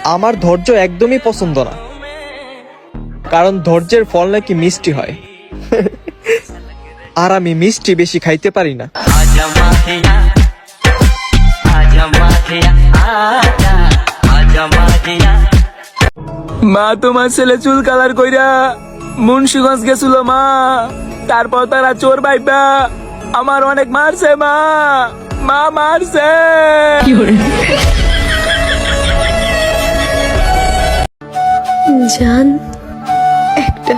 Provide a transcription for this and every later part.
আমার ধৈর্য একদমই পছন্দ না, কারণ ধৈর্যের ফল নাকি মিষ্টি হয়। আর আমি মিষ্টি বেশি খাইতে পারি না। মা, তোমার ছেলে চুল কালার কইরা মুন্সিগঞ্জ গেছিল মা, তারপর তারা চোর ভাইবা আমার অনেক মারছে মা, মা মারছে। জান, একটা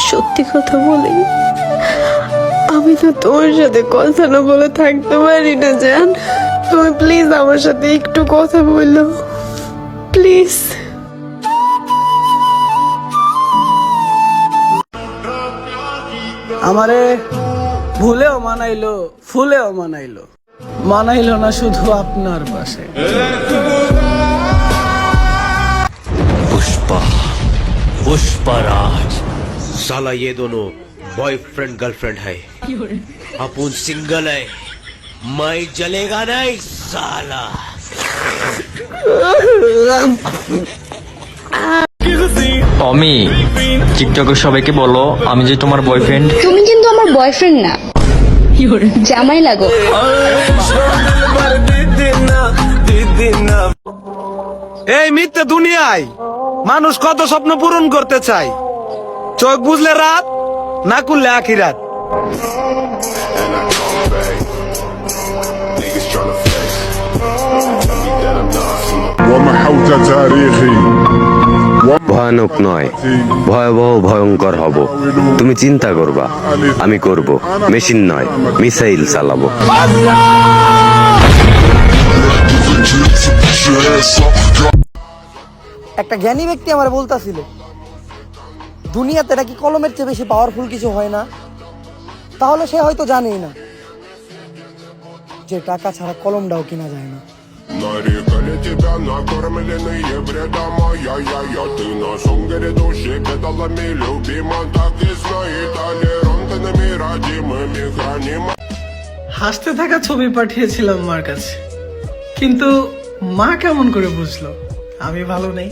সত্যি কথা বলি, আমি তো তোমার সাথে কথা না বলে থাকতে পারি না জান। তুমি প্লিজ আমার সাথে একটু কথা বলো, প্লিজ। আমারে ভুলেও মানাইলো, ফুলেও মানাইলো, মানাইলো না শুধু আপনার পাশে। पुष्पा, पुष्पराज, साला ये दोनों बॉयफ्रेंड गर्लफ्रेंड है, अपुन सिंगल है, मैं जलेगा नहीं साला। টমি, টিকটকের সবাইকে বলো আমি যে তোমার বয়ফ্রেন্ড। তুমি কিন্তু আমার বয়ফ্রেন্ড না, জামাই লাগো। এই মিথ্যে দুনিয়ায় মানুষ কত স্বপ্ন পূরণ করতে চায়, চোখ বুঝলে রাত, না করলে আখিরাত। ভয়ানক নয়, ভয়াবহ ভয়ঙ্কর হব। তুমি চিন্তা করবা, আমি করব। মেশিন নয়, মিসাইল চালাবো। একটা জ্ঞানী ব্যক্তি আমার বলতাছিল, দুনিয়াতে নাকি কলমের চেয়ে বেশি পাওয়ারফুল কিছু হয় না। তাহলে সে হয়তো জানেই না যে টাকা ছাড়া কলমটাও কিনা যায় না। হাসতে থাকা ছবি পাঠিয়েছিলাম মার কাছে, কিন্তু মা কেমন করে বুঝলো আমি ভালো নেই?